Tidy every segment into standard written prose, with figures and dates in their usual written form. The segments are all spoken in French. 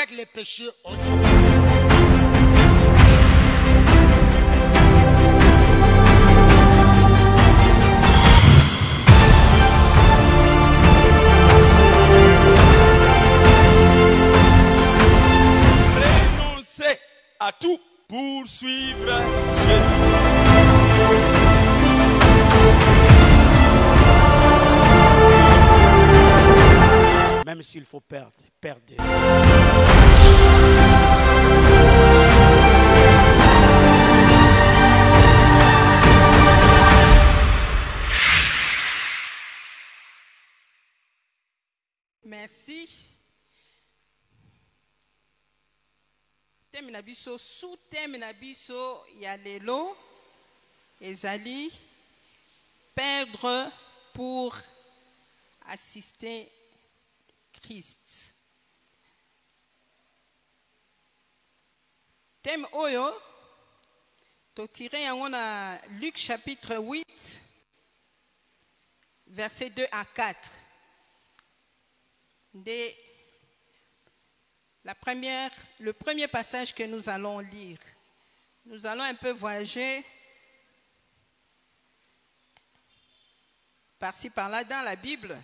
avec les péchés aujourd'hui. Renoncez à tout pour suivre Jésus. Même s'il faut perdre, perdez. Merci. Thème na biso, sous-thème na biso ya lelo ezali perdre pour assister Christ. Thème oyo to tiré yango na Luc chapitre 8 versets 2 à 4. Le premier passage que nous allons lire. Nous allons un peu voyager par-ci par-là dans la Bible.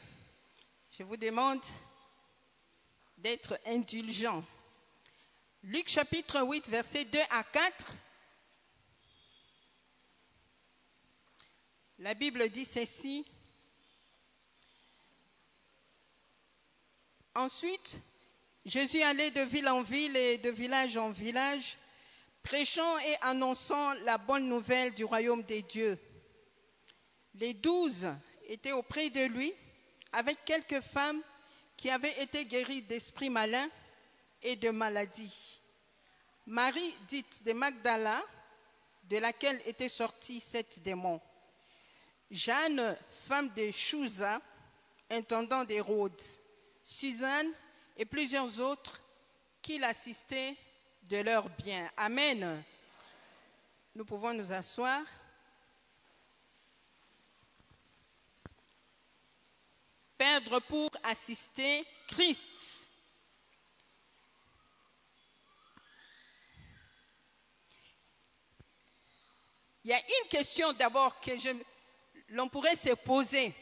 Je vous demande d'être indulgent. Luc chapitre 8, versets 2 à 4. La Bible dit ceci. Ensuite, Jésus allait de ville en ville et de village en village, prêchant et annonçant la bonne nouvelle du royaume des dieux. Les 12 étaient auprès de lui, avec quelques femmes qui avaient été guéries d'esprits malins et de maladies. Marie, dite de Magdala, de laquelle était sorti 7 démons. Jeanne, femme de Chouza, intendant d'Hérode. Suzanne et plusieurs autres qui l'assistaient de leurs biens. Amen. Nous pouvons nous asseoir. Perdre pour assister Christ. Il y a une question d'abord que l'on pourrait se poser.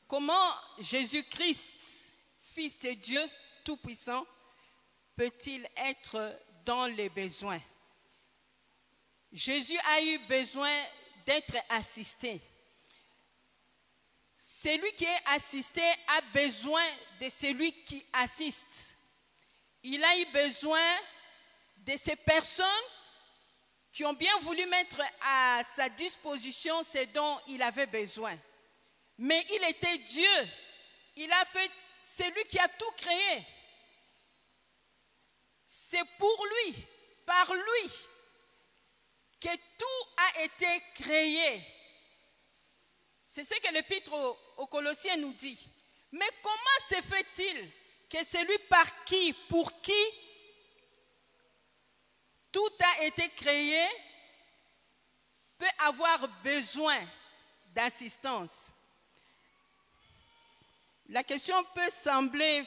Comment Jésus-Christ, Fils de Dieu Tout-Puissant, peut-il être dans les besoins? Jésus a eu besoin d'être assisté. Celui qui est assisté a besoin de celui qui assiste. Il a eu besoin de ces personnes qui ont bien voulu mettre à sa disposition ce dont il avait besoin. Mais il était Dieu. Il a fait, c'est lui qui a tout créé. C'est pour lui, par lui, que tout a été créé. C'est ce que l'Épître aux Colossiens nous dit. Mais comment se fait-il que celui par qui, pour qui tout a été créé peut avoir besoin d'assistance? La question peut sembler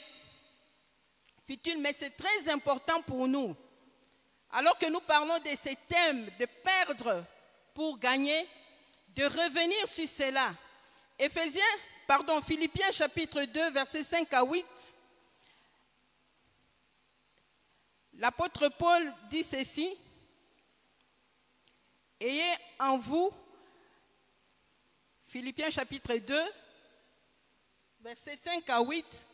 futile, mais c'est très important pour nous. Alors que nous parlons de ces thèmes, de perdre pour gagner, de revenir sur cela. Philippiens chapitre 2, versets 5 à 8. L'apôtre Paul dit ceci. Ayez en vous, Philippiens chapitre 2, versets 5 à 8.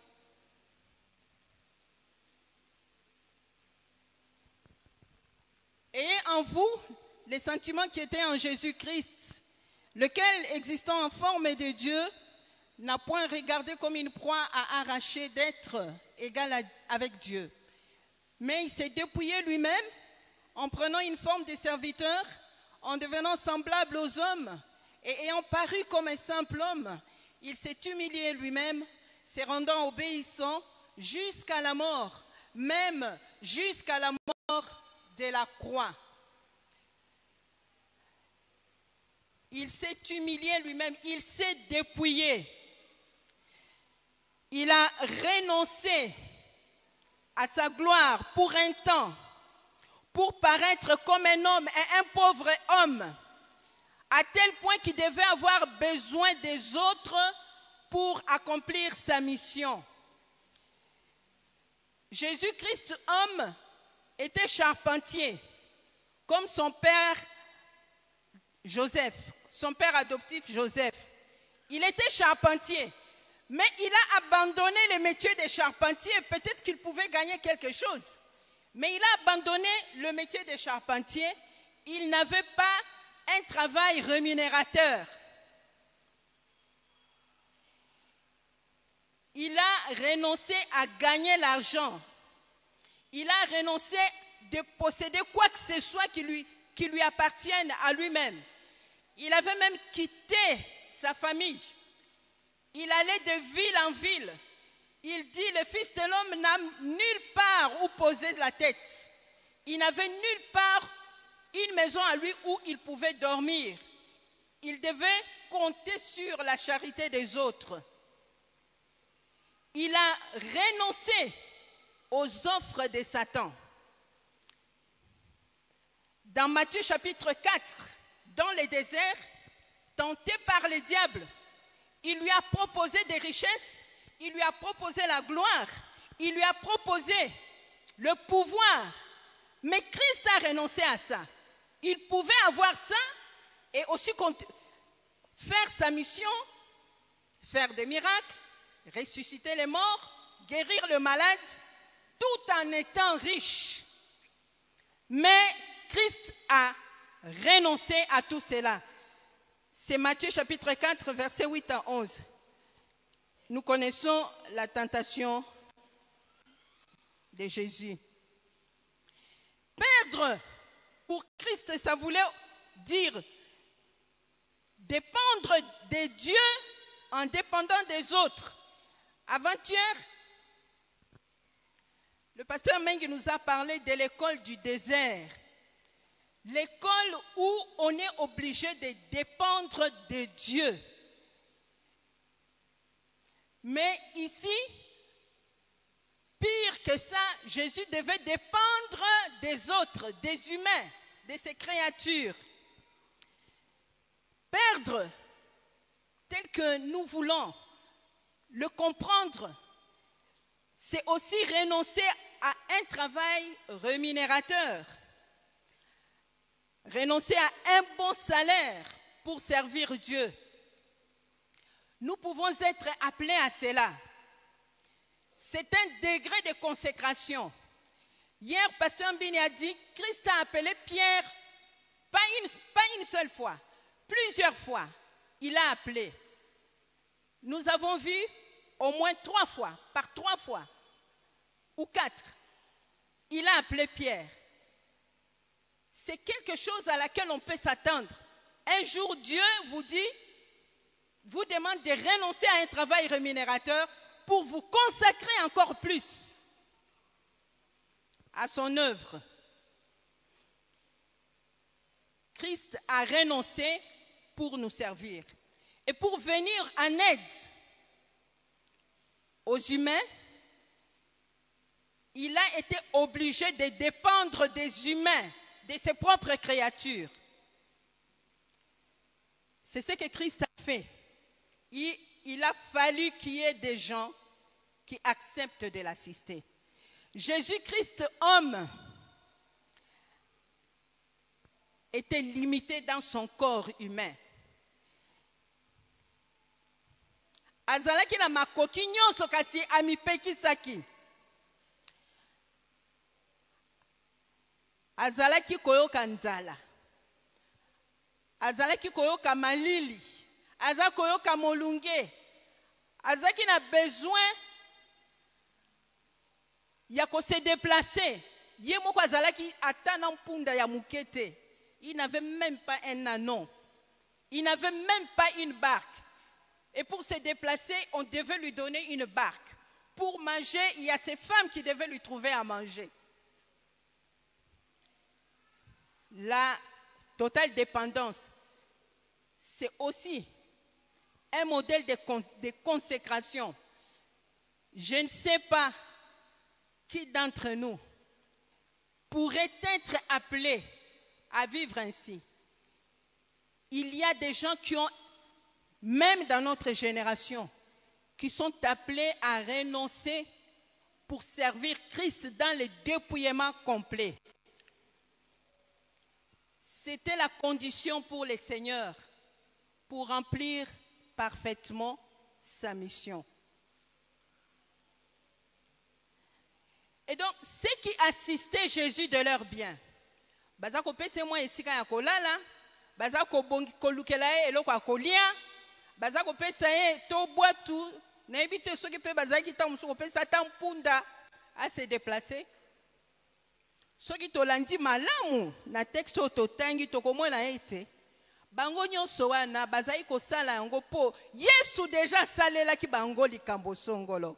Ayez en vous les sentiments qui étaient en Jésus-Christ, lequel, existant en forme de Dieu, n'a point regardé comme une proie à arracher d'être égal avec Dieu. Mais il s'est dépouillé lui-même en prenant une forme de serviteur, en devenant semblable aux hommes et ayant paru comme un simple homme. Il s'est humilié lui-même, se rendant obéissant jusqu'à la mort, même jusqu'à la mort de la croix. Il s'est humilié lui-même, il s'est dépouillé. Il a renoncé à sa gloire pour un temps, pour paraître comme un homme et un pauvre homme, à tel point qu'il devait avoir besoin des autres pour accomplir sa mission. Jésus-Christ, homme, était charpentier, comme son père Joseph, son père adoptif Joseph. Il était charpentier, mais il a abandonné le métier de charpentier. Peut-être qu'il pouvait gagner quelque chose, mais il a abandonné le métier de charpentier. Il n'avait pas un travail rémunérateur. Il a renoncé à gagner l'argent. Il a renoncé de posséder quoi que ce soit qui lui appartienne à lui-même. Il avait même quitté sa famille. Il allait de ville en ville. Il dit, le Fils de l'homme n'a nulle part où poser la tête. Il n'avait nulle part une maison à lui où il pouvait dormir. Il devait compter sur la charité des autres. Il a renoncé aux offres de Satan. Dans Matthieu chapitre 4, dans le désert, tenté par le diable, il lui a proposé des richesses, il lui a proposé la gloire, il lui a proposé le pouvoir. Mais Christ a renoncé à ça. Il pouvait avoir ça et aussi faire sa mission, faire des miracles, ressusciter les morts, guérir le malade, tout en étant riche. Mais Christ a renoncé à tout cela. C'est Matthieu chapitre 4, versets 8 à 11. Nous connaissons la tentation de Jésus. Perdre pour Christ, ça voulait dire dépendre de Dieu en dépendant des autres. Avant-hier, le pasteur Meng nous a parlé de l'école du désert. L'école où on est obligé de dépendre de Dieu. Mais ici, pire que ça, Jésus devait dépendre des autres, des humains, de ces créatures. Perdre, tel que nous voulons le comprendre, c'est aussi renoncer à un travail rémunérateur. Renoncer à un bon salaire pour servir Dieu. Nous pouvons être appelés à cela. C'est un degré de consécration. Hier, pasteur Mbini a dit, Christ a appelé Pierre, pas une seule fois, plusieurs fois, il a appelé. Nous avons vu au moins 3 fois, par 3 fois, ou 4, il a appelé Pierre. C'est quelque chose à laquelle on peut s'attendre. Un jour, Dieu vous demande de renoncer à un travail rémunérateur pour vous consacrer encore plus à son œuvre. Christ a renoncé pour nous servir. Et pour venir en aide aux humains, il a été obligé de dépendre des humains, de ses propres créatures. C'est ce que Christ a fait. Il a fallu qu'il y ait des gens qui acceptent de l'assister. Jésus-Christ, homme, était limité dans son corps humain. Azalaki na makoki nyonso kasi amipekisaki. Azalaki koyoka nzala. Azalaki koyoka malili. Azalaki koyoka molunge. Azalaki na besoin ya ko se déplacer. Ye moko azalaki ata na mpunda ya mukete. Il n'avait même pas un anon. Il n'avait même pas une barque. Et pour se déplacer, on devait lui donner une barque. Pour manger, il y a ces femmes qui devaient lui trouver à manger. La totale dépendance, c'est aussi un modèle de consécration. Je ne sais pas qui d'entre nous pourrait être appelé à vivre ainsi? Il y a des gens qui ont, même dans notre génération, qui sont appelés à renoncer pour servir Christ dans le dépouillement complet. C'était la condition pour les seigneurs pour remplir parfaitement sa mission. Et donc, ceux qui assistaient Jésus de leur bien, baza ko pese moi esika ya kolala, baza ko kolukela e eloko akolia, baza ko pesa e to boatu, na ebite soki pe baza ki ta musu ko pesa tampunda à se déplacer. Soki to landi malamu na texte ototangi to komona ete bango nyonso wana bazai ko sala yango po Yesu déjà salela ki bango likambo songolo.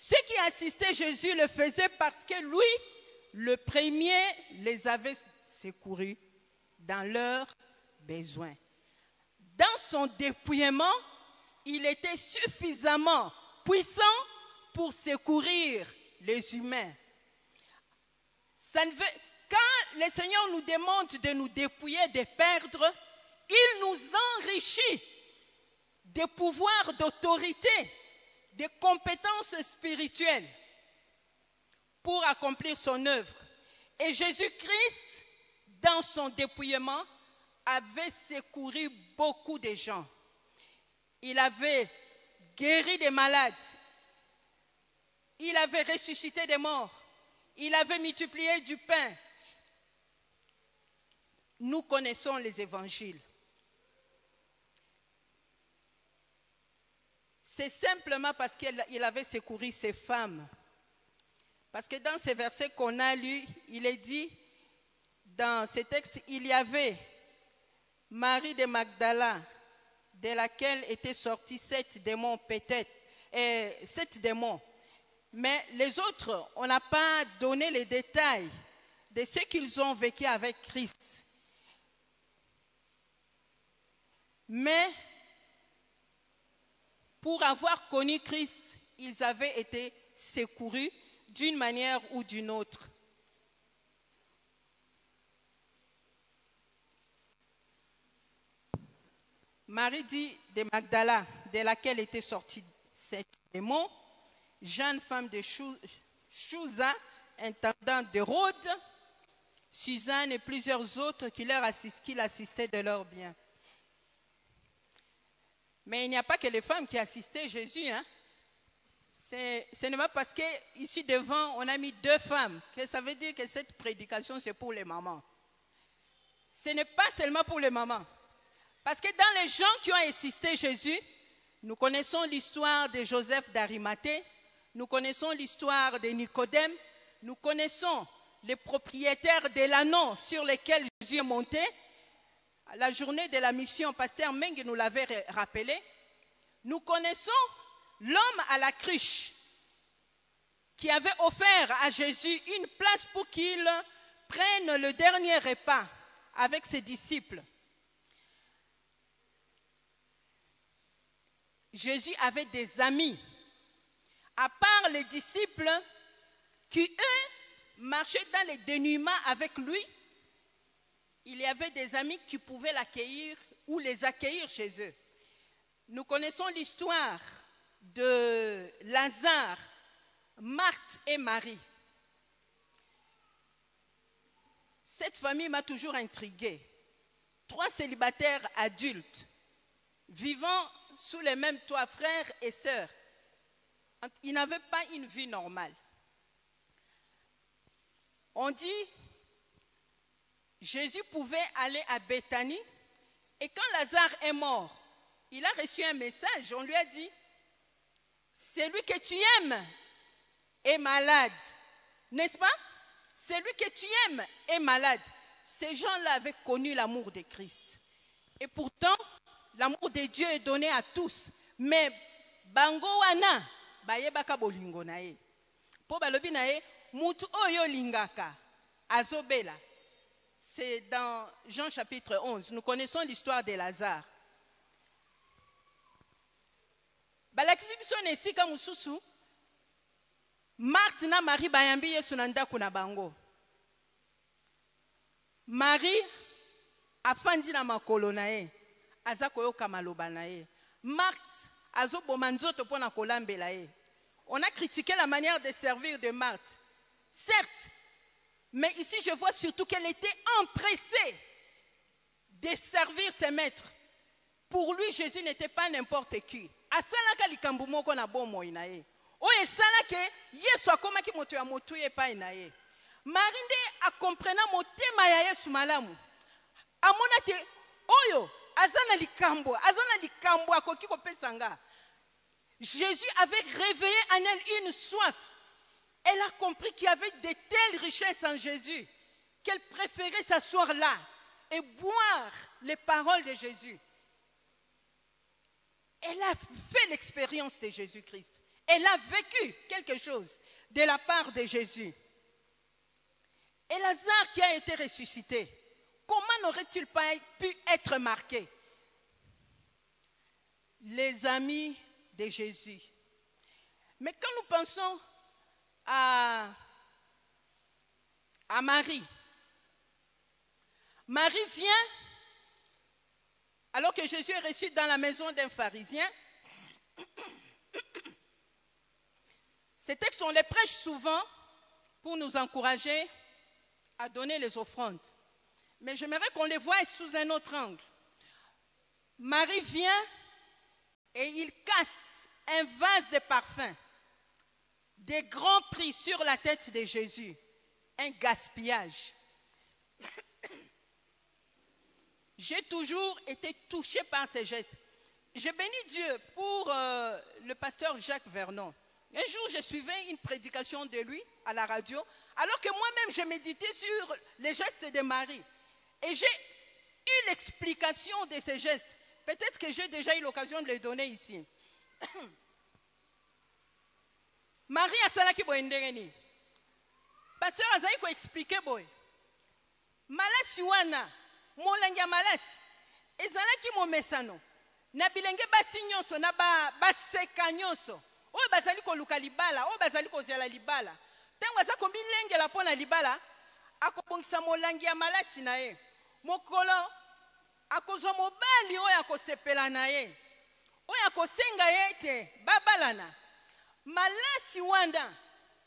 Ceux qui assistaient Jésus le faisaient parce que lui, le premier, les avait secourus dans leurs besoins. Dans son dépouillement, il était suffisamment puissant pour secourir les humains. Quand le Seigneur nous demande de nous dépouiller, de perdre, il nous enrichit des pouvoirs d'autorité, des compétences spirituelles pour accomplir son œuvre. Et Jésus-Christ, dans son dépouillement, avait secouru beaucoup de gens. Il avait guéri des malades. Il avait ressuscité des morts. Il avait multiplié du pain. Nous connaissons les évangiles. C'est simplement parce qu'il avait secouru ces femmes. Parce que dans ces versets qu'on a lus, il est dit, dans ces textes, il y avait Marie de Magdala, de laquelle étaient sortis 7 démons peut-être, 7 démons. Mais les autres, on n'a pas donné les détails de ce qu'ils ont vécu avec Christ. Mais pour avoir connu Christ, ils avaient été secourus d'une manière ou d'une autre. Marie dit de Magdala, de laquelle étaient sortis 7 démons, Jeanne, femme de Chouza, intendant de Rhodes, Suzanne et plusieurs autres qui l'assistaient de leur bien. Mais il n'y a pas que les femmes qui assistaient Jésus. Hein? Ce n'est pas parce qu'ici devant, on a mis 2 femmes que ça veut dire que cette prédication, c'est pour les mamans. Ce n'est pas seulement pour les mamans. Parce que dans les gens qui ont assisté Jésus, nous connaissons l'histoire de Joseph d'Arimathée, nous connaissons l'histoire de Nicodème, nous connaissons les propriétaires de l'anneau sur lesquels Jésus est monté. La journée de la mission, Pasteur Meng nous l'avait rappelé. Nous connaissons l'homme à la cruche qui avait offert à Jésus une place pour qu'il prenne le dernier repas avec ses disciples. Jésus avait des amis, à part les disciples qui, eux, marchaient dans les dénûments avec lui. Il y avait des amis qui pouvaient l'accueillir ou les accueillir chez eux. Nous connaissons l'histoire de Lazare, Marthe et Marie. Cette famille m'a toujours intriguée. 3 célibataires adultes, vivant sous les mêmes toits, frères et sœurs. Ils n'avaient pas une vie normale. On dit Jésus pouvait aller à Béthanie et quand Lazare est mort, il a reçu un message. On lui a dit, celui que tu aimes est malade. N'est-ce pas? Celui que tu aimes est malade. Ces gens-là avaient connu l'amour de Christ. Et pourtant, l'amour de Dieu est donné à tous. Mais bango wana bayebaka bolingo na ye. Po balobi na ye mutu oyo lingaka azobela. C'est dans Jean chapitre 11. Nous connaissons l'histoire de Lazare. Balakisi biso na esika mususu Marthe na Marie bayambi Yesu na ndako na bango. Marie afandi na makolo na ye, aza koyoka maloba na ye. Marthe azoboma nzoto pona kolambela ye. On a critiqué la manière de servir de Marthe. Certes, mais ici je vois surtout qu'elle était empressée de servir ses maîtres. Pour lui, Jésus n'était pas n'importe qui. Asalaka likambu moko na bomo na ye. O esala ke Yesu akomaki moto ya motu ye pa na ye. Marie nde akomprena motema ya Yesu malamu. Amona te oyo azana likambo akoki kopesa nga. Jésus avait réveillé en elle une soif. Elle a compris qu'il y avait de telles richesses en Jésus qu'elle préférait s'asseoir là et boire les paroles de Jésus. Elle a fait l'expérience de Jésus-Christ. Elle a vécu quelque chose de la part de Jésus. Et Lazare qui a été ressuscité, comment n'aurait-il pas pu être marqué? Les amis de Jésus. Mais quand nous pensons à Marie, Marie vient, alors que Jésus est reçu dans la maison d'un pharisien. Ces textes, on les prêche souvent pour nous encourager à donner les offrandes. Mais j'aimerais qu'on les voie sous un autre angle. Marie vient et il casse un vase de parfum, des grands prix sur la tête de Jésus, un gaspillage. J'ai toujours été touchée par ces gestes. Je bénis Dieu pour le pasteur Jacques Vernon. Un jour, je suivais une prédication de lui à la radio, alors que moi-même, je méditais sur les gestes de Marie. Et j'ai eu l'explication de ces gestes. Peut-être que j'ai déjà eu l'occasion de les donner ici. Marie a salaki boyendereni. Pasteur Azaï ko expliquer boy. Malasi wana, molangia malasi. Ezalaki mo mesano. Na bilenge basi nyonso na baseka nyonso. Oyo bazali ko luka libala, oyo bazali ko zela libala. Tango aza ko bilengela pona libala, akobongisa molangia malasi na ye. Mokolo akozwa mobali oyo akosepela na ye. Oyo akosenga ye te babalana. Malasi wanda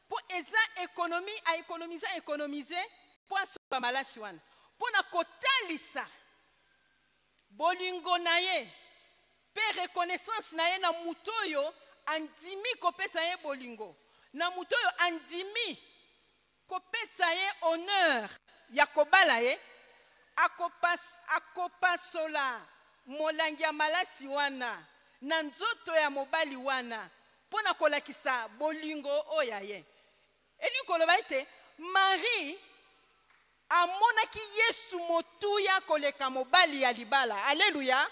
po eza économie a économiser po asoba malasi wana. Po na kotalisa bolingo na ye pe reconnaissance na ye na mutoyo andimi kopesa ye bolingo. Na mutoyo andimi kopesa ye honneur ya kobala ye. Akopasola molangi ya malasi wana na nzoto ya mobali wana pona kolakisa bolingo oya ye. Eli koloba ete Marie amonaki Yesu motuya koleka mobali ya libala. Alléluia.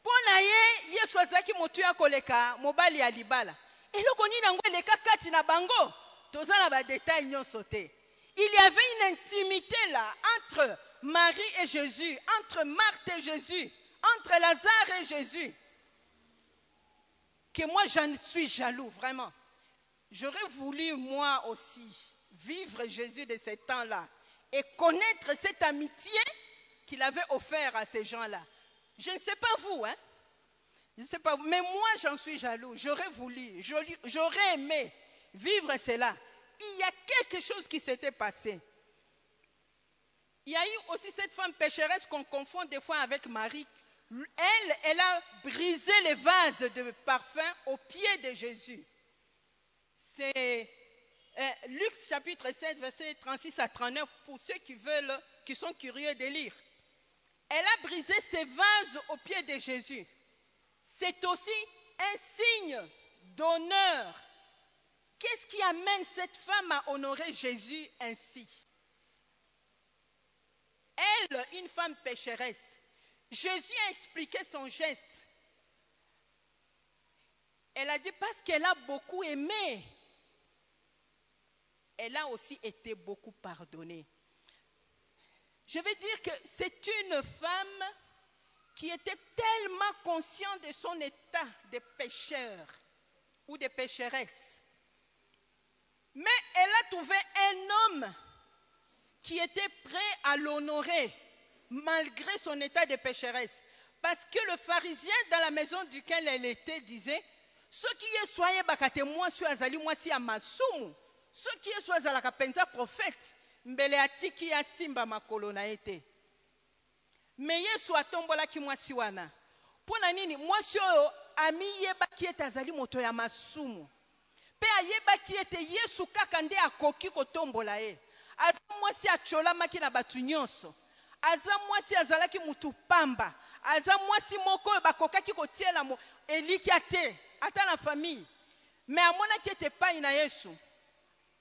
Pona ye Yesu azaki motuya koleka mobali ya libala. Eloko nini nango eleka kati na bango tozala ba détail nyonso te. Il y avait une intimité là entre Marie et Jésus, entre Marthe et Jésus, entre Lazare et Jésus, que moi j'en suis jaloux, vraiment. J'aurais voulu moi aussi vivre Jésus de ce temps-là et connaître cette amitié qu'il avait offert à ces gens-là. Je ne sais pas vous, hein? Je ne sais pas vous, mais moi j'en suis jaloux. J'aurais voulu, j'aurais aimé vivre cela. Il y a quelque chose qui s'était passé. Il y a eu aussi cette femme pécheresse qu'on confond des fois avec Marie. Elle a brisé les vases de parfum aux pieds de Jésus. C'est Luc chapitre 7, versets 36 à 39, pour ceux qui sont curieux de lire. Elle a brisé ces vases aux pieds de Jésus. C'est aussi un signe d'honneur. Qu'est-ce qui amène cette femme à honorer Jésus ainsi? Elle, une femme pécheresse, Jésus a expliqué son geste. Elle a dit parce qu'elle a beaucoup aimé, elle a aussi été beaucoup pardonnée. Je veux dire que c'est une femme qui était tellement consciente de son état de pécheur ou de pécheresse Mais elle a trouvé un homme qui était prêt à l'honorer malgré son état de pécheresse. Parce que le pharisien dans la maison duquel elle était disait, ce qui est soyez bakate moi suis azali moi si amasumu, ce qui est soyez azalaka penza prophète, mbele atiki ya simba makolo na ete. Mais Yesu atombola ki mwasi wana. Pona nini mwasi oyo ami yebaki ete azali moto ya masumu. Pe ayebaki ete Yesu kaka nde akoki kotombola ye. Aza mwasi acholamaki na batu nyonso. Aza mwasi azalaki mutu pamba. Aza mwasi moko oyo bakokaki kotiela mo eliki ate ata na famille. Mais amonaki ete pai na Yesu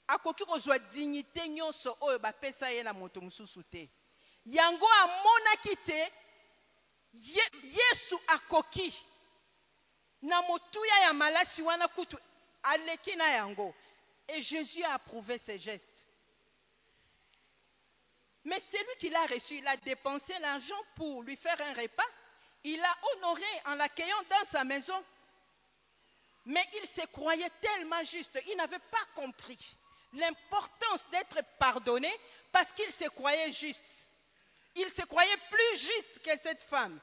akoki kozwa dignité nyonso oyo bapesa ye na moto mususu te. Yango amonaki te Yesu akoki na motuya ya malasi wana kutu aleki na yango. Et Jésus a approuvé ses gestes. Mais celui qui l'a reçu, il a dépensé l'argent pour lui faire un repas. Il l'a honoré en l'accueillant dans sa maison. Mais il se croyait tellement juste. Il n'avait pas compris l'importance d'être pardonné parce qu'il se croyait juste. Il se croyait plus juste que cette femme.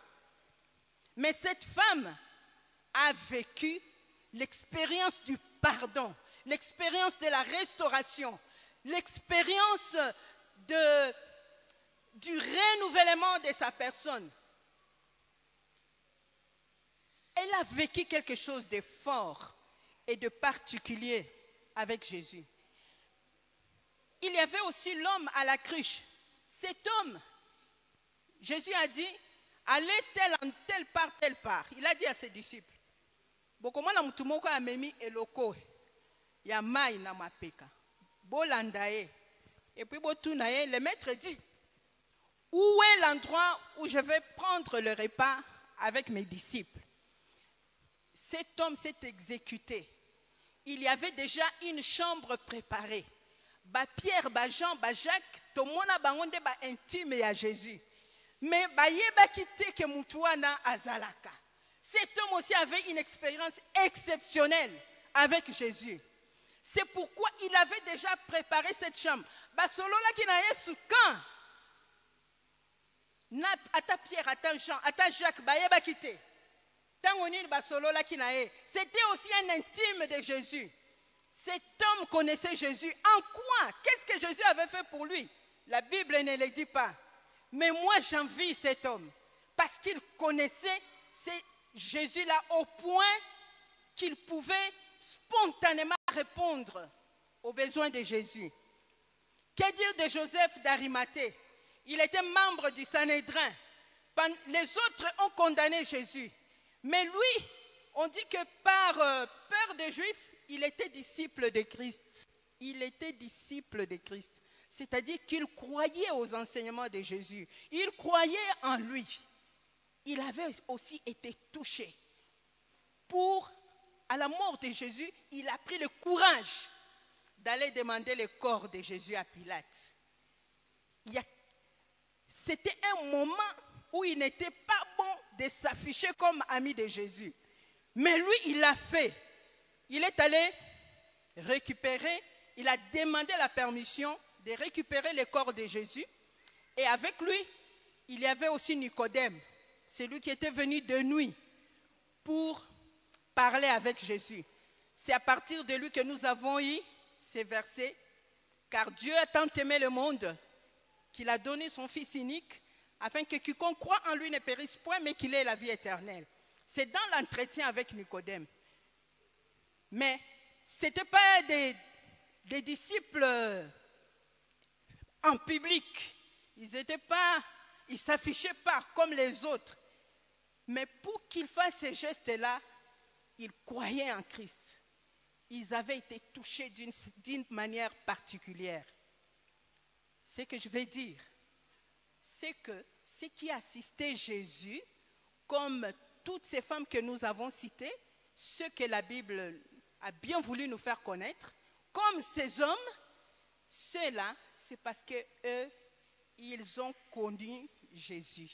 Mais cette femme a vécu l'expérience du pardon, l'expérience de la restauration, l'expérience du renouvellement de sa personne. Elle a vécu quelque chose de fort et de particulier avec Jésus. Il y avait aussi l'homme à la cruche. Cet homme, Jésus a dit, allez telle part. Il a dit à ses disciples, bokomana mutu moko amemi eloko ya mai na mapeka. Bolanda ye. Et puis botuna ye, le maître dit, où est l'endroit où je vais prendre le repas avec mes disciples? Cet homme s'est exécuté. Il y avait déjà une chambre préparée. Ba Pierre, ba Jean, ba Jacques, tomona bangonde ba intime ya Jésus. Mais ba yeba kite ke mutuana azalaka. Cet homme aussi avait une expérience exceptionnelle avec Jésus. C'est pourquoi il avait déjà préparé cette chambre. Ba solola ki na Yesu quand na ata Pierre, ata Jean, ata Jacques ba yeba kite. C'était aussi un intime de Jésus. Cet homme connaissait Jésus. En quoi? Qu'est-ce que Jésus avait fait pour lui? La Bible ne le dit pas. Mais moi, j'envie cet homme. Parce qu'il connaissait Jésus-là au point qu'il pouvait spontanément répondre aux besoins de Jésus. Que dire de Joseph d'Arimathée? Il était membre du Sanhédrin. Les autres ont condamné Jésus. Mais lui, on dit que par peur des Juifs, il était disciple de Christ. Il était disciple de Christ. C'est-à-dire qu'il croyait aux enseignements de Jésus. Il croyait en lui. Il avait aussi été touché. À la mort de Jésus, il a pris le courage d'aller demander le corps de Jésus à Pilate. C'était un moment où il n'était pas bon de s'afficher comme ami de Jésus. Mais lui, il l'a fait. Il est allé récupérer, il a demandé la permission de récupérer le corps de Jésus. Et avec lui, il y avait aussi Nicodème, celui qui était venu de nuit pour parler avec Jésus. C'est à partir de lui que nous avons eu ces versets. Car Dieu a tant aimé le monde qu'il a donné son Fils unique afin que quiconque croit en lui ne périsse point, mais qu'il ait la vie éternelle. C'est dans l'entretien avec Nicodème. Mais ce n'étaient pas des disciples en public. Ils ne s'affichaient pas comme les autres. Mais pour qu'ils fassent ces gestes-là, ils croyaient en Christ. Ils avaient été touchés d'une manière particulière. Ce que je vais dire, c'est que ceux qui assistaient Jésus, comme toutes ces femmes que nous avons citées, ceux que la Bible a bien voulu nous faire connaître, comme ces hommes, ceux-là, c'est parce qu'eux, ils ont connu Jésus.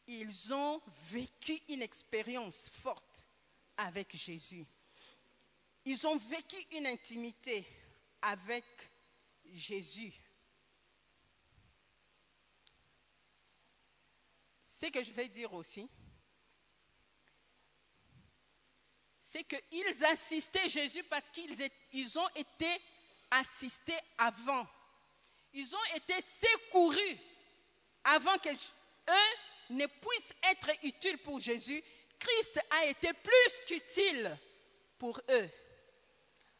Ils ont vécu une expérience forte avec Jésus. Ils ont vécu une intimité avec Jésus. Ce que je vais dire aussi, c'est qu'ils assistaient Jésus parce qu'ils ont été assistés avant. Ils ont été secourus avant que eux ne puissent être utiles pour Jésus. Christ a été plus qu'utile pour eux.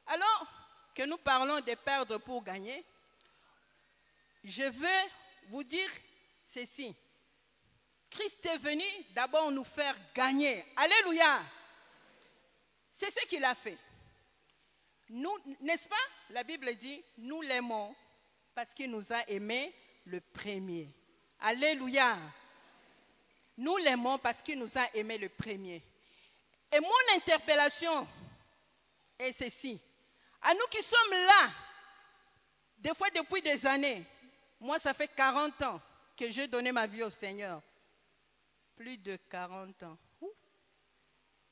Alors que nous parlons de perdre pour gagner, je veux vous dire ceci. Christ est venu d'abord nous faire gagner. Alléluia! C'est ce qu'il a fait. Nous, n'est-ce pas? La Bible dit, nous l'aimons parce qu'il nous a aimés le premier. Alléluia! Nous l'aimons parce qu'il nous a aimés le premier. Et mon interpellation est ceci. À nous qui sommes là, des fois depuis des années, moi ça fait 40 ans que j'ai donné ma vie au Seigneur. Plus de 40 ans.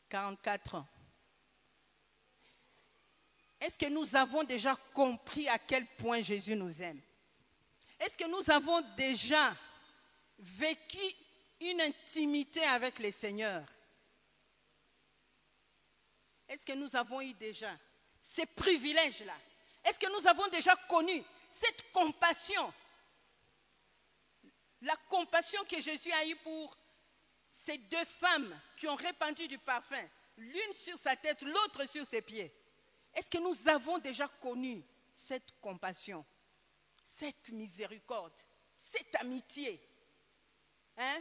44 ans. Est-ce que nous avons déjà compris à quel point Jésus nous aime? Est-ce que nous avons déjà vécu une intimité avec le Seigneur? Est-ce que nous avons eu déjà ces privilèges-là? Est-ce que nous avons déjà connu cette compassion? La compassion que Jésus a eue pour ces deux femmes qui ont répandu du parfum, l'une sur sa tête, l'autre sur ses pieds. Est-ce que nous avons déjà connu cette compassion, cette miséricorde, cette amitié? Hein?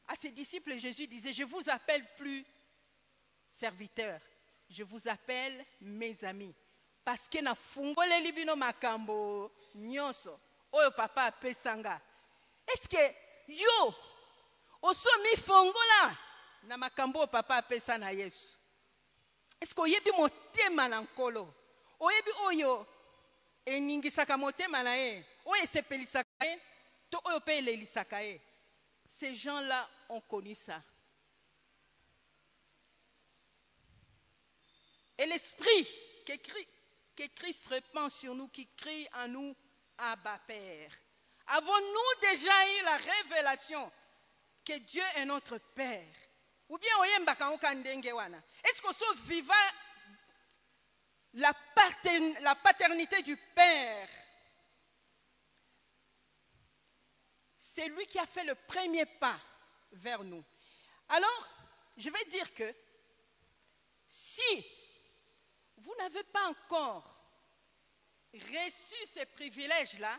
À ses disciples, Jésus disait, je ne vous appelle plus serviteurs, je vous appelle mes amis. Parce que na fungole libino makambo nyonso oyo papa apesanga. Est-ce que yo osomi fongola na makambo papa apesa na Yesu? Est-ce que oyebi motema na nkolo? Oyebi oyo eningisaka motema na ye, oyo esepelisaka ye, to oyo pe elelisaka ye? Ces gens-là ont connu ça. Et l'esprit que Christ répand sur nous, qui crie en nous, Abba Père. Avons-nous déjà eu la révélation que Dieu est notre Père? Ou bien est-ce qu'on soit vivant la paternité du Père? C'est lui qui a fait le premier pas vers nous. Alors, je vais dire que si vous n'avez pas encore reçu ces privilèges-là,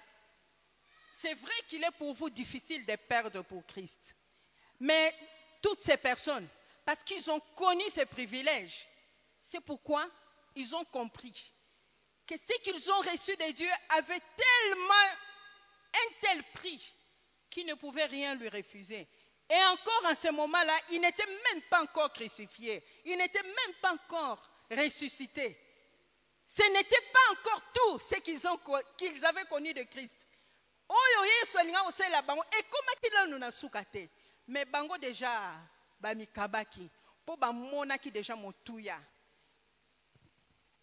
c'est vrai qu'il est pour vous difficile de perdre pour Christ. Mais toutes ces personnes, parce qu'ils ont connu ces privilèges, c'est pourquoi ils ont compris que ce qu'ils ont reçu de Dieu avait tellement un tel prix qu'ils ne pouvaient rien lui refuser. Et encore en ce moment-là, il n'était même pas encore crucifié. Il n'était même pas encore ressuscité. Ce n'était pas encore tout ce qu'ils avaient connu de Christ. Mais bango déjà bamikabaki po bamonaki déjà motuya.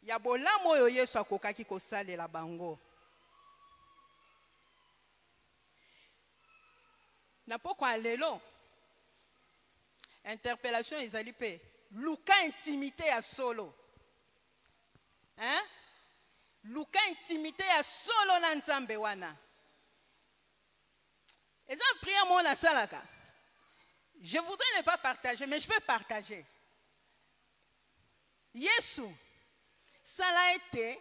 Ya bolamu oyo Yesu akokaki kosalela bango. Na pokwa lelo interpellation ezali pe luka intimité ya solo. Hein? Luka intimité ya solo na Nzambe wana. Eza prière mo na salaka. Je voudrais ne pas partager, mais je vais partager. Yesu, ça l'a été,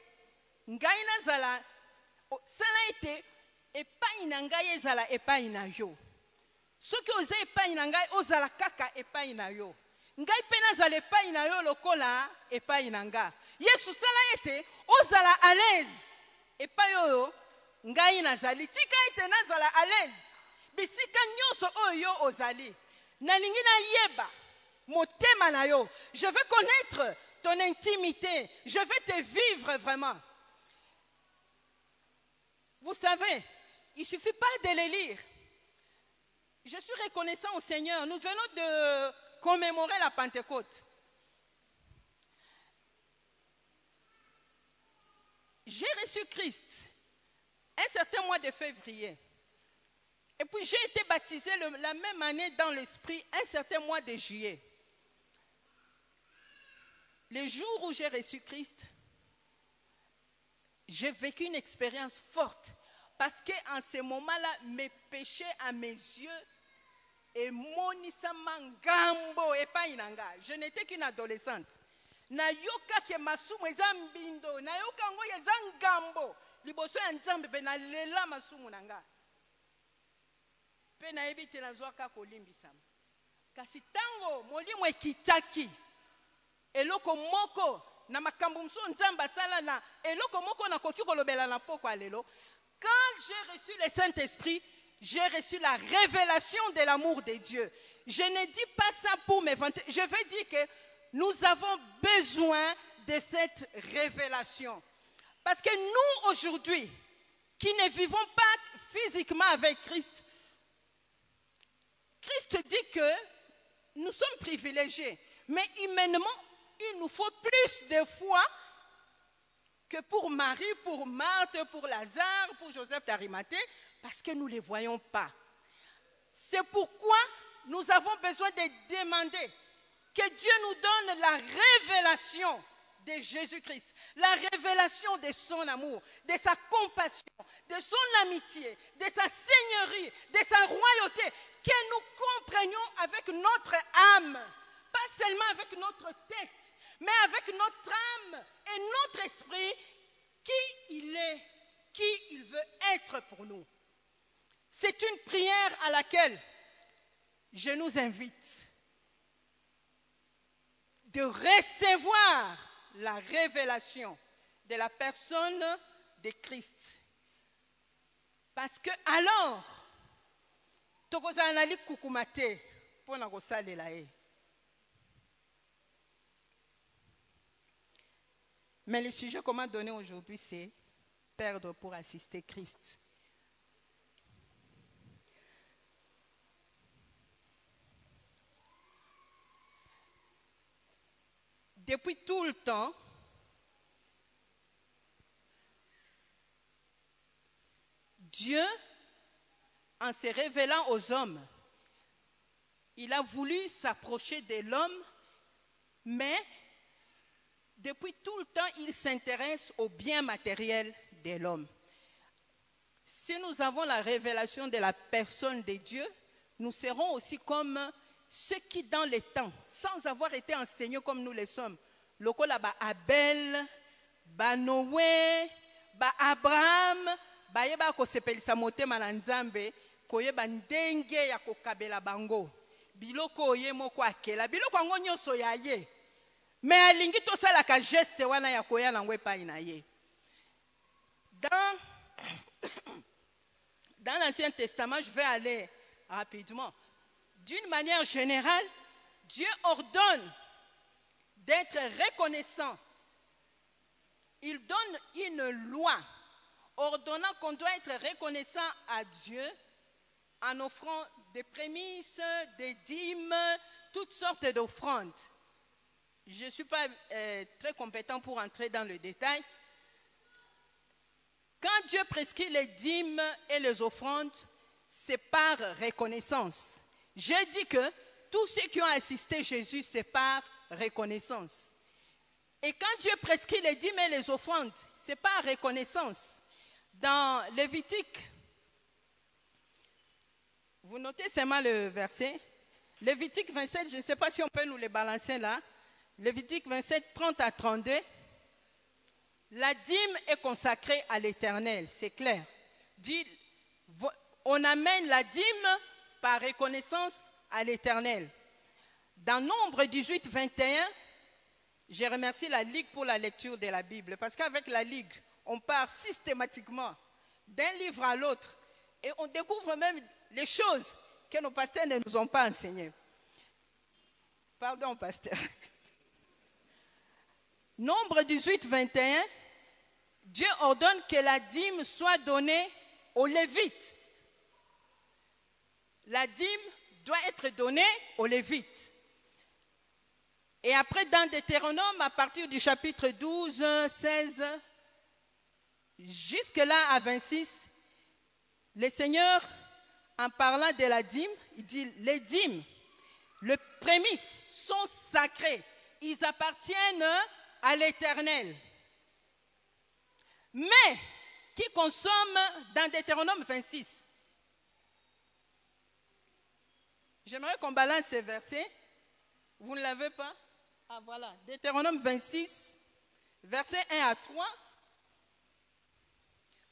ngai na zala, ça l'a été, epai na ngai ezala epai na yo. Soki oza epai na ngai ozala kaka epai na yo. Ngai pe nazala epai na yo lokola epai na nga. Yesu, ça l'a été, ozala à l'aise. Epai oyo, ngai nazali. Tika ete nazala à l'aise. Bisika nyonso oyo ozali. Nalingi na yeba motema na yo. Je veux connaître ton intimité. Je veux te vivre vraiment. Vous savez, il ne suffit pas de les lire. Je suis reconnaissant au Seigneur. Nous venons de commémorer la Pentecôte. j'ai reçu Christ un certain mois de février. Et puis j'ai été baptisé la même année dans l'esprit un certain mois de juillet. Le jour où j'ai reçu Christ, j'ai vécu une expérience forte. Parce qu'en ce moment-là, mes péchés à mes yeux, et monisa mangambo et pas inanga. Je n'étais qu'une adolescente. Nayoka ke masumu ezambindo, nayoka ngo ezangambo. Liboso ya nzambe be na lela masumu nanga. Pe na ebite nazwaka kolimbisama. Kasi tango molimo ekitaki. Eloko moko na makambo mso nzamba sala na eloko moko na koki kolobela na poko alelo. Quand j'ai reçu le Saint-Esprit, j'ai reçu la révélation de l'amour de Dieu. Je ne dis pas ça pour m'inventer. Je veux dire que nous avons besoin de cette révélation. Parce que nous, aujourd'hui, qui ne vivons pas physiquement avec Christ, Christ dit que nous sommes privilégiés. Mais humainement, il nous faut plus de foi que pour Marie, pour Marthe, pour Lazare, pour Joseph d'Arimathée, parce que nous ne les voyons pas. C'est pourquoi nous avons besoin de demander que Dieu nous donne la révélation de Jésus-Christ, la révélation de son amour, de sa compassion, de son amitié, de sa seigneurie, de sa royauté, que nous comprenions avec notre âme, pas seulement avec notre tête, mais avec notre âme et notre esprit, qui il est, qui il veut être pour nous. C'est une prière à laquelle je nous invite de recevoir la révélation de la personne de Christ. Parce que alors, tokozanali kukumate pona kosalela e. Mais le sujet qu'on m'a donné aujourd'hui, c'est perdre pour assister Christ. Depuis tout le temps, Dieu, en se révélant aux hommes, il a voulu s'approcher de l'homme, mais depuis tout le temps, il s'intéresse au bien matériel de l'homme. Si nous avons la révélation de la personne de Dieu, nous serons aussi comme ceux qui, dans les temps, sans avoir été enseignés comme nous le sommes, lokola ba Abel, ba Noé, ba Abraham, ba yeba ko sepelisa motema na Nzambe, koyeba ndenge ya kokabela bango. Biloko oye moko akela, biloko yango nyonso ya ye. Mais alingi tosala ka geste wana ya koya na ngwe pa ina ye. Dans l'Ancien Testament, je vais aller rapidement. D'une manière générale, Dieu ordonne d'être reconnaissant. Il donne une loi ordonnant qu'on doit être reconnaissant à Dieu en offrant des prémices, des dîmes, toutes sortes d'offrandes. Je ne suis pas très compétent pour entrer dans le détail. Quand Dieu prescrit les dîmes et les offrandes, c'est par reconnaissance. J'ai dit que tous ceux qui ont assisté Jésus, c'est par reconnaissance. Et quand Dieu prescrit les dîmes et les offrandes, c'est par reconnaissance. Dans Lévitique, vous notez seulement le verset. Lévitique 27, je ne sais pas si on peut nous les balancer là. Lévitique 27, 30 à 32. La dîme est consacrée à l'Éternel, c'est clair. Dit, on amène la dîme par reconnaissance à l'Éternel. Dans Nombre 18, 21, je remercie la Ligue pour la lecture de la Bible. Parce qu'avec la Ligue, on part systématiquement d'un livre à l'autre. Et on découvre même les choses que nos pasteurs ne nous ont pas enseignées. Pardon, pasteur. Nombre 18, 21, Dieu ordonne que la dîme soit donnée aux Lévites. La dîme doit être donnée aux Lévites. Et après, dans Deutéronome, à partir du chapitre 12, 16, Jusque-là, à 26, le Seigneur, en parlant de la dîme, il dit, les dîmes, les prémices sont sacrées. Ils appartiennent à l'Éternel. Mais, qui consomme dans Deutéronome 26, j'aimerais qu'on balance ces versets. Vous ne l'avez pas? Ah voilà, Deutéronome 26, versets 1 à 3.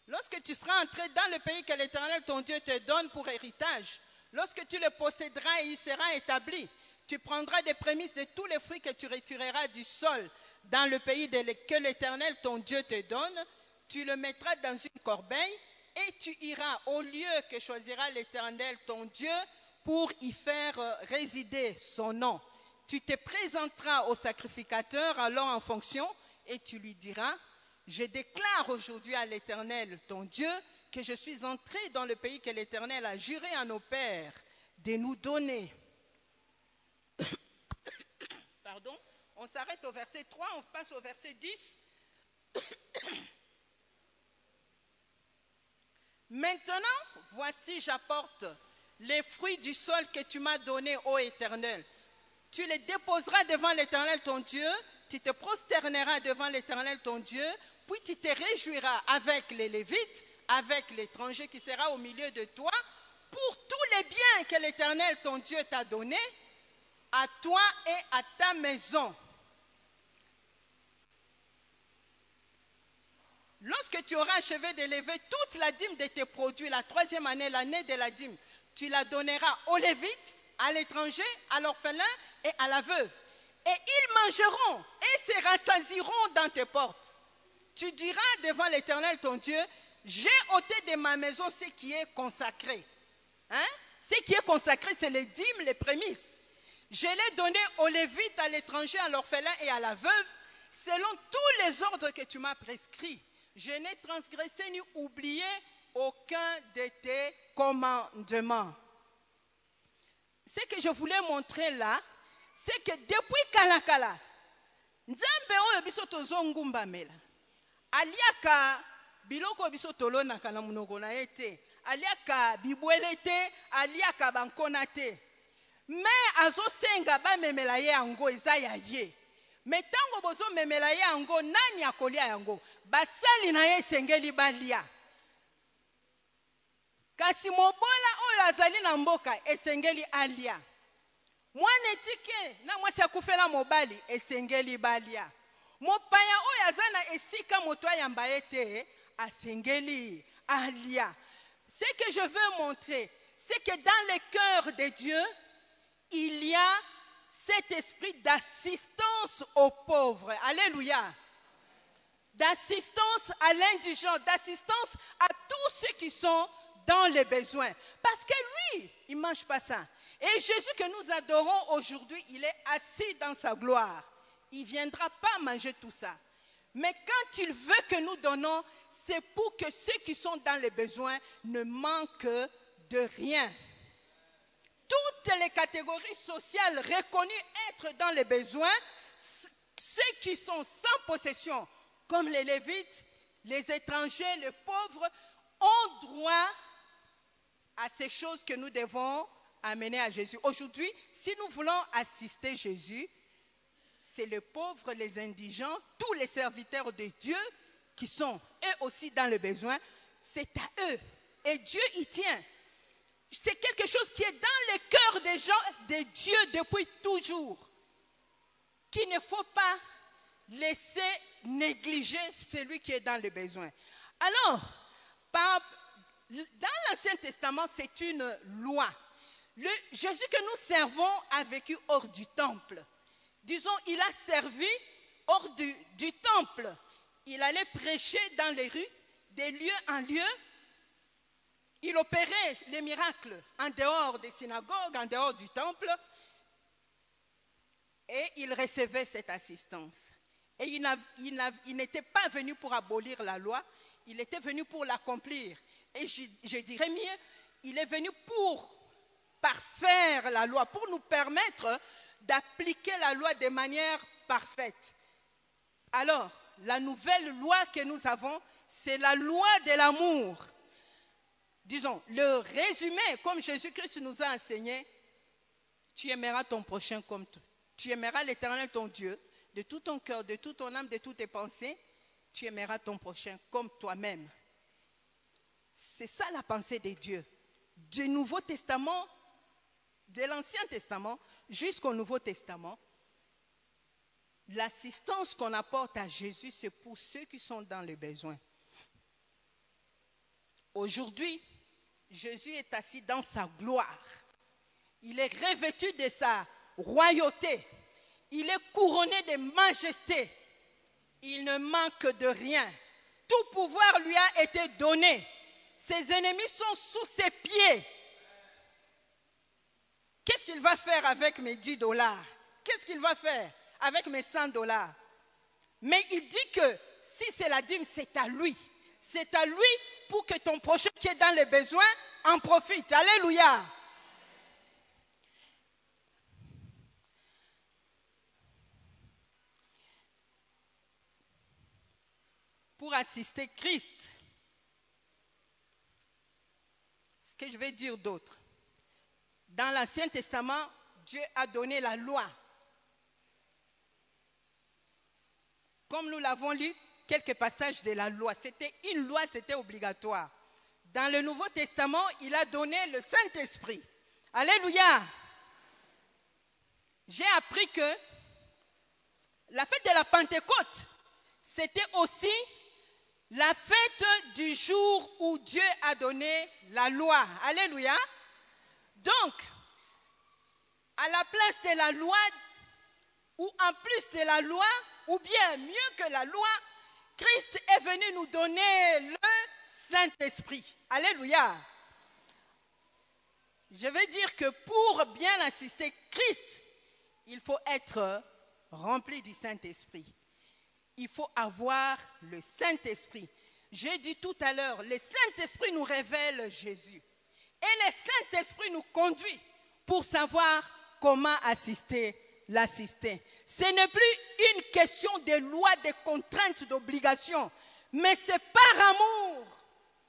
Lorsque tu seras entré dans le pays que l'Éternel ton Dieu te donne pour héritage, lorsque tu le posséderas et il sera établi, tu prendras des prémices de tous les fruits que tu retireras du sol dans le pays que l'Éternel ton Dieu te donne, tu le mettras dans une corbeille et tu iras au lieu que choisira l'Éternel ton Dieu pour y faire résider son nom. Tu te présenteras au sacrificateur alors en fonction et tu lui diras, je déclare aujourd'hui à l'Éternel, ton Dieu, que je suis entré dans le pays que l'Éternel a juré à nos pères de nous donner. Pardon, on s'arrête au verset 3, on passe au verset 10. Maintenant, voici, j'apporte les fruits du sol que tu m'as donné, ô Éternel. Tu les déposeras devant l'Éternel, ton Dieu, tu te prosterneras devant l'Éternel, ton Dieu, puis tu te réjouiras avec les Lévites, avec l'étranger qui sera au milieu de toi, pour tous les biens que l'Éternel, ton Dieu, t'a donnés, à toi et à ta maison. Lorsque tu auras achevé d'élever toute la dîme de tes produits, la troisième année, l'année de la dîme, tu la donneras aux Lévites, à l'étranger, à l'orphelin et à la veuve. Et ils mangeront et se rassasieront dans tes portes. Tu diras devant l'Éternel ton Dieu, j'ai ôté de ma maison ce qui est consacré. Ce qui est consacré, c'est les dîmes, les prémices. Je l'ai donné aux Lévites, à l'étranger, à l'orphelin et à la veuve, selon tous les ordres que tu m'as prescrits. Je n'ai transgressé ni oublié aucun de tes commandements. Ce que je voulais montrer là, c'est que depuis Kalakala, Nzambe oyo biso tozongumba mela. Aliaka biloko biso tolona kana munoko na ete. Aliaka bibwele te, aliaka bankona te. Mais azosenga ba memela ye yango eza ya ye. Mais tango bozo memela ye yango nani akolia yango? Basali na ye sengeli balia. Kasi mobola oyo azali na mboka esengeli alia. Mwana etike na mwasi akufela mobali esengeli balia. Mopaya oyo azana esika moto ayamba ete asengeli alia. Ce que je veux montrer, c'est que dans le cœur de Dieu, il y a cet esprit d'assistance aux pauvres. Alléluia. D'assistance à l'indigent, d'assistance à tous ceux qui sont dans les besoins. Parce que lui, il ne mange pas ça. Et Jésus que nous adorons aujourd'hui, il est assis dans sa gloire. Il ne viendra pas manger tout ça. Mais quand il veut que nous donnons, c'est pour que ceux qui sont dans les besoins ne manquent de rien. Toutes les catégories sociales reconnues être dans les besoins, ceux qui sont sans possession, comme les Lévites, les étrangers, les pauvres, ont droit à ces choses que nous devons amener à Jésus. Aujourd'hui, si nous voulons assister Jésus, c'est les pauvres, les indigents, tous les serviteurs de Dieu qui sont eux aussi dans le besoin, c'est à eux. Et Dieu y tient. C'est quelque chose qui est dans le cœur des gens, de Dieu depuis toujours, qu'il ne faut pas laisser négliger celui qui est dans le besoin. Alors, dans l'Ancien Testament, c'est une loi. Le Jésus que nous servons a vécu hors du temple. Disons, il a servi hors du temple. Il allait prêcher dans les rues, de lieu en lieu. Il opérait les miracles en dehors des synagogues, en dehors du temple. Et il recevait cette assistance. Et il n'était pas venu pour abolir la loi, il était venu pour l'accomplir. Et je dirais mieux, il est venu pour parfaire la loi, pour nous permettre d'appliquer la loi de manière parfaite. Alors, la nouvelle loi que nous avons, c'est la loi de l'amour. Disons, le résumé, comme Jésus-Christ nous a enseigné, tu aimeras ton prochain comme toi. Tu aimeras l'Éternel ton Dieu de tout ton cœur, de toute ton âme, de toutes tes pensées. Tu aimeras ton prochain comme toi-même. C'est ça la pensée de Dieu. Du Nouveau Testament, de l'Ancien Testament jusqu'au Nouveau Testament, l'assistance qu'on apporte à Jésus, c'est pour ceux qui sont dans le besoin. Aujourd'hui, Jésus est assis dans sa gloire. Il est revêtu de sa royauté. Il est couronné de majesté. Il ne manque de rien. Tout pouvoir lui a été donné. Ses ennemis sont sous ses pieds. Qu'est-ce qu'il va faire avec mes $10? Qu'est-ce qu'il va faire avec mes $100? Mais il dit que si c'est la dîme, c'est à lui. C'est à lui pour que ton prochain qui est dans les besoins en profite. Alléluia. Pour assister Christ, ce que je vais dire d'autre. Dans l'Ancien Testament, Dieu a donné la loi. Comme nous l'avons lu, quelques passages de la loi. C'était une loi, c'était obligatoire. Dans le Nouveau Testament, il a donné le Saint-Esprit. Alléluia. J'ai appris que la fête de la Pentecôte, c'était aussi la fête du jour où Dieu a donné la loi. Alléluia. Donc, à la place de la loi, ou en plus de la loi, ou bien mieux que la loi, Christ est venu nous donner le Saint-Esprit. Alléluia. Je veux dire que pour bien assister Christ, il faut être rempli du Saint-Esprit. Il faut avoir le Saint-Esprit. J'ai dit tout à l'heure, le Saint-Esprit nous révèle Jésus. Et le Saint-Esprit nous conduit pour savoir comment assister l'assisté. Ce n'est plus une question de loi, de contraintes, d'obligations, mais c'est par amour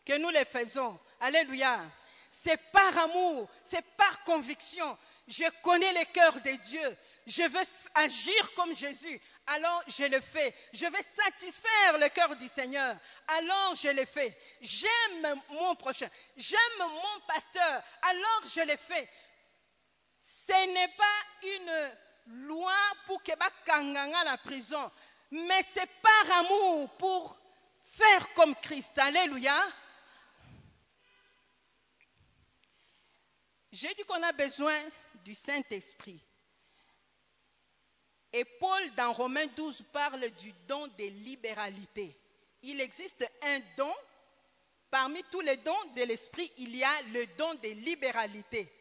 que nous le faisons. Alléluia. C'est par amour, c'est par conviction. Je connais le cœur de Dieu. Je veux agir comme Jésus. Alors je le fais. Je veux satisfaire le cœur du Seigneur. Alors je le fais. J'aime mon prochain. J'aime mon pasteur. Alors je le fais. Ce n'est pas une loi pour que bakanganga la prison, mais c'est par amour pour faire comme Christ. Alléluia. J'ai dit qu'on a besoin du Saint-Esprit. Et Paul, dans Romains 12, parle du don de libéralité. Il existe un don. Parmi tous les dons de l'Esprit, il y a le don de libéralité.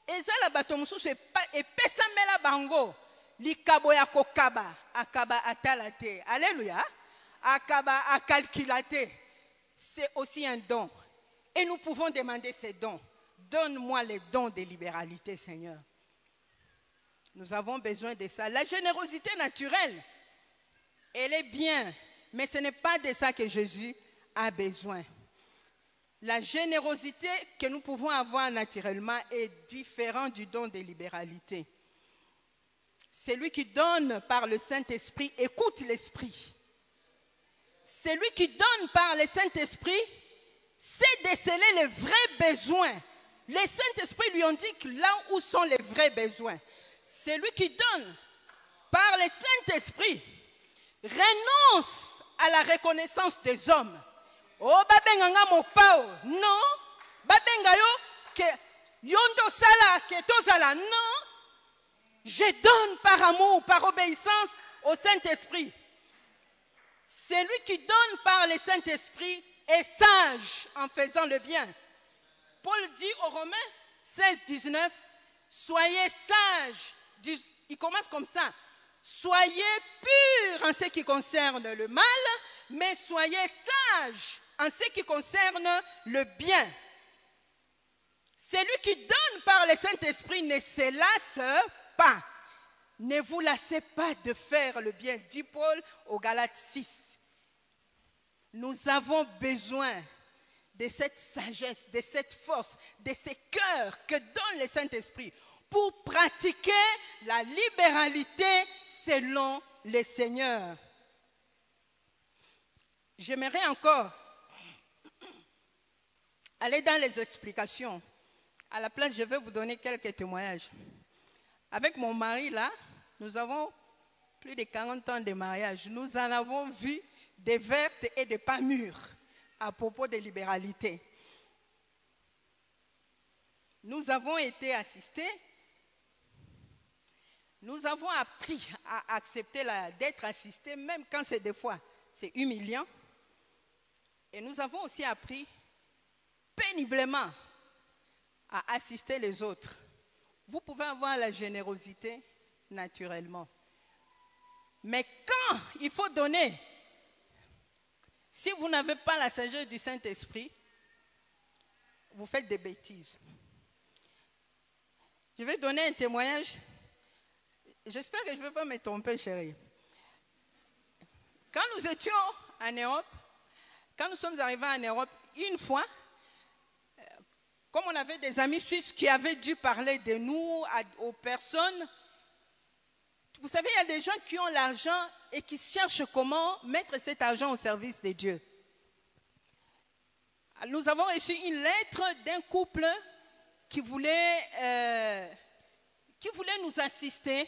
Et ça, la batomusu, c'est pas epesamela bango. Likabo ya kokaba, akaba atalate. Alléluia. Akaba akalkilate. C'est aussi un don. Et nous pouvons demander ces dons. Donne-moi les dons de libéralité, Seigneur. Nous avons besoin de ça. La générosité naturelle, elle est bien, mais ce n'est pas de ça que Jésus a besoin. La générosité que nous pouvons avoir naturellement est différente du don de libéralité. Celui qui donne par le Saint-Esprit écoute l'Esprit. Celui qui donne par le Saint-Esprit sait déceler les vrais besoins. Les Saint-Esprit lui indiquent là où sont les vrais besoins. Celui qui donne par le Saint-Esprit renonce à la reconnaissance des hommes. Oh, babenganga mopao. Non. Babenga yo ke yondo sala ke tozala. Non. Je donne par amour, par obéissance au Saint-Esprit. Celui qui donne par le Saint-Esprit est sage en faisant le bien. Paul dit aux Romains 16, 19, soyez sages. Il commence comme ça. Soyez purs en ce qui concerne le mal, mais soyez sages en ce qui concerne le bien. Celui qui donne par le Saint-Esprit ne se lasse pas. Ne vous lassez pas de faire le bien, dit Paul aux Galates 6. Nous avons besoin de cette sagesse, de cette force, de ce cœur que donne le Saint-Esprit pour pratiquer la libéralité selon le Seigneur. J'aimerais encore aller dans les explications. À la place, je vais vous donner quelques témoignages. Avec mon mari, là, nous avons plus de 40 ans de mariage. Nous en avons vu des vertes et des pas mûres à propos de libéralité. Nous avons été assistés. Nous avons appris à accepter d'être assistés, même quand c'est des fois, c'est humiliant. Et nous avons aussi appris péniblement à assister les autres. Vous pouvez avoir la générosité naturellement. Mais quand il faut donner, si vous n'avez pas la sagesse du Saint-Esprit, vous faites des bêtises. Je vais donner un témoignage. J'espère que je ne vais pas me tromper, chérie. Quand nous étions en Europe, quand nous sommes arrivés en Europe, une fois, comme on avait des amis suisses qui avaient dû parler de nous aux personnes, vous savez, il y a des gens qui ont l'argent et qui cherchent comment mettre cet argent au service de Dieu. Nous avons reçu une lettre d'un couple qui voulait nous assister,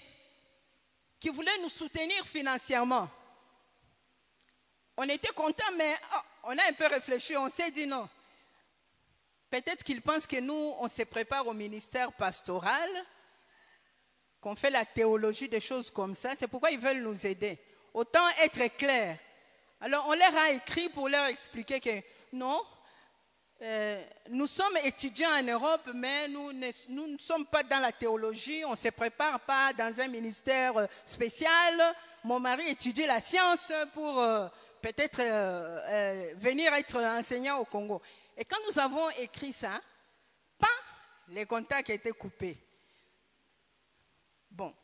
qui voulait nous soutenir financièrement. On était contents, mais on a un peu réfléchi, on s'est dit non. Peut-être qu'ils pensent que nous, on se prépare au ministère pastoral, qu'on fait la théologie, des choses comme ça. C'est pourquoi ils veulent nous aider. Autant être clair. Alors, on leur a écrit pour leur expliquer que non, nous sommes étudiants en Europe, mais nous ne sommes pas dans la théologie, on ne se prépare pas dans un ministère spécial. Mon mari étudie la science pour peut-être venir être enseignant au Congo. Et quand nous avons écrit ça, les contacts étaient coupés. Bon,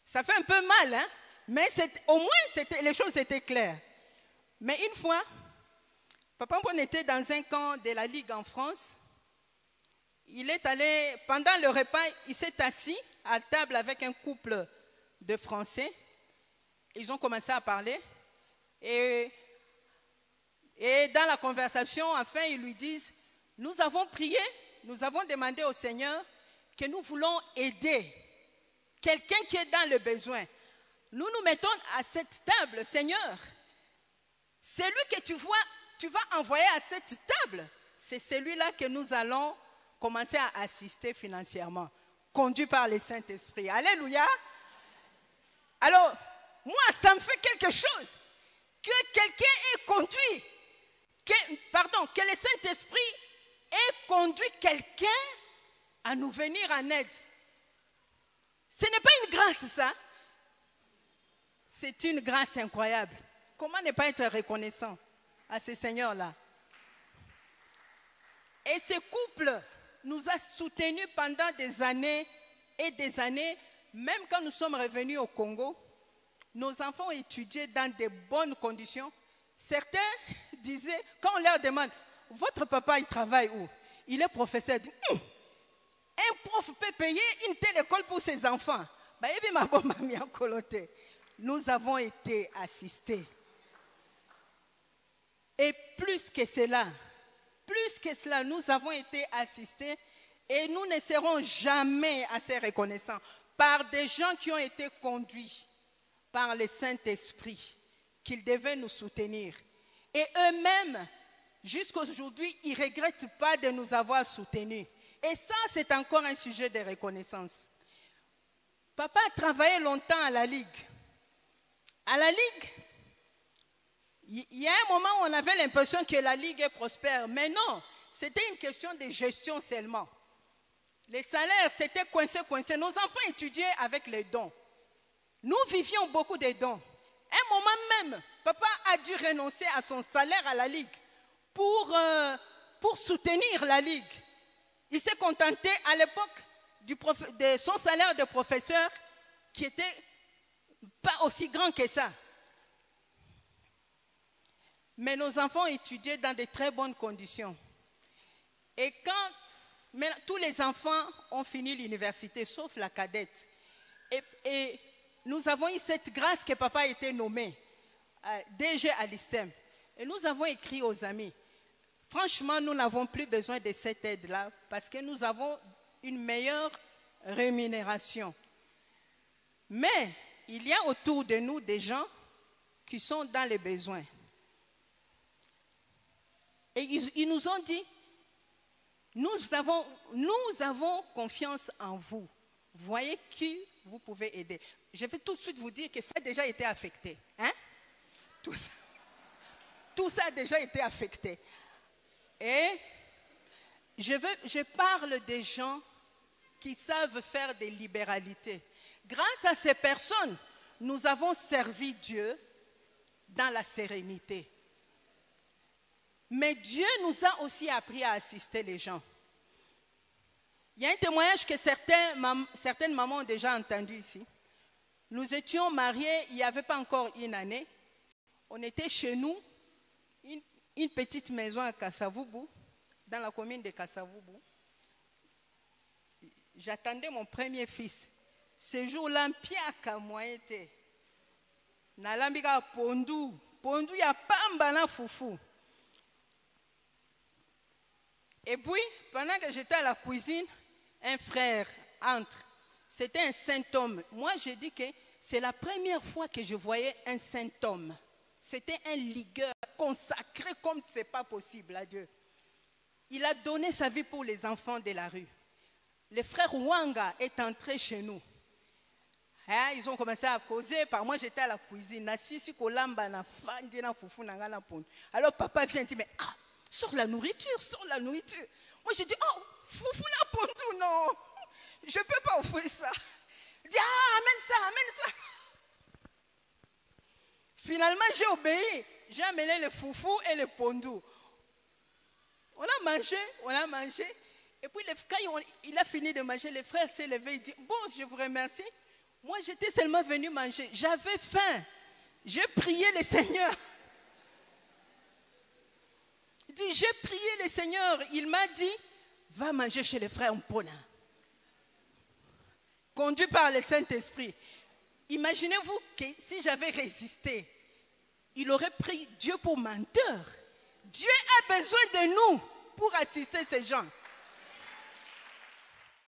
ça fait un peu mal, hein? Mais au moins les choses étaient claires. Mais une fois, Papa Mbon était dans un camp de la Ligue en France. Il est allé, pendant le repas, il s'est assis à table avec un couple de Français. Ils ont commencé à parler. Et dans la conversation, enfin, ils lui disent, nous avons prié, nous avons demandé au Seigneur que nous voulons aider quelqu'un qui est dans le besoin. Nous nous mettons à cette table, Seigneur. Celui que tu vas envoyer à cette table, c'est celui-là que nous allons commencer à assister financièrement, conduit par le Saint-Esprit. Alléluia. Alors, moi, ça me fait quelque chose que quelqu'un ait conduit, que le Saint-Esprit ait conduit quelqu'un à nous venir en aide. Ce n'est pas une grâce, ça. C'est une grâce incroyable. Comment ne pas être reconnaissant à ce Seigneur-là? Et ce couple nous a soutenus pendant des années et des années. Même quand nous sommes revenus au Congo, nos enfants ont étudié dans de bonnes conditions. Certains disaient, quand on leur demande, votre papa, il travaille où? Il est professeur. Un prof peut payer une telle école pour ses enfants. Nous avons été assistés. Et plus que cela, nous avons été assistés et nous ne serons jamais assez reconnaissants par des gens qui ont été conduits par le Saint-Esprit, qu'ils devaient nous soutenir. Et eux-mêmes, jusqu'à aujourd'hui, ils ne regrettent pas de nous avoir soutenus. Et ça, c'est encore un sujet de reconnaissance. Papa a travaillé longtemps à la Ligue. À la Ligue, il y a un moment où on avait l'impression que la Ligue est prospère. Mais non, c'était une question de gestion seulement. Les salaires, c'était coincé. Nos enfants étudiaient avec les dons. Nous vivions beaucoup de dons. Un moment même, papa a dû renoncer à son salaire à la Ligue pour soutenir la Ligue. Il s'est contenté à l'époque de son salaire de professeur qui n'était pas aussi grand que ça. Mais nos enfants étudiaient dans de très bonnes conditions. Et quand tous les enfants ont fini l'université, sauf la cadette, et nous avons eu cette grâce que papa a été nommé DG à l'ISTEM. Et nous avons écrit aux amis. Franchement, nous n'avons plus besoin de cette aide-là parce que nous avons une meilleure rémunération. Mais il y a autour de nous des gens qui sont dans les besoins. Et ils nous ont dit, nous avons confiance en vous. Voyez qui vous pouvez aider. Je vais tout de suite vous dire que ça a déjà été affecté. Hein? Tout ça a déjà été affecté. Et je parle des gens qui savent faire des libéralités. Grâce à ces personnes, nous avons servi Dieu dans la sérénité. Mais Dieu nous a aussi appris à assister les gens. Il y a un témoignage que certaines mamans ont déjà entendu ici. Nous étions mariés, il n'y avait pas encore une année. On était chez nous, une petite maison à Kasavubu, dans la commune de Kasavubu. J'attendais mon premier fils. Ce jour-là, piaka moi était. Nalambika pondu, pondu ya pamba na foufou. Et puis, pendant que j'étais à la cuisine, un frère entre. C'était un saint homme. Moi, j'ai dit que c'est la première fois que je voyais un saint homme. C'était un ligueur consacré comme ce n'est pas possible à Dieu. Il a donné sa vie pour les enfants de la rue. Le frère Wanga est entré chez nous. Ils ont commencé à causer. Par moi, j'étais à la cuisine. Alors papa vient dire, mais sors la nourriture, sors la nourriture. Moi, j'ai dit, oh, foufou la pontou, non. Je ne peux pas offrir ça. Il dit, amène ça, amène ça. Finalement, j'ai obéi. J'ai amené le foufou et le pondou. On a mangé, on a mangé. Et puis, quand il a fini de manger, le frère s'est levé et dit, bon, je vous remercie. Moi, j'étais seulement venu manger. J'avais faim. J'ai prié le Seigneur. Il dit, j'ai prié le Seigneur. Il m'a dit, va manger chez le frère Mpona. Conduit par le Saint-Esprit. Imaginez-vous que si j'avais résisté, il aurait pris Dieu pour menteur. Dieu a besoin de nous pour assister ces gens.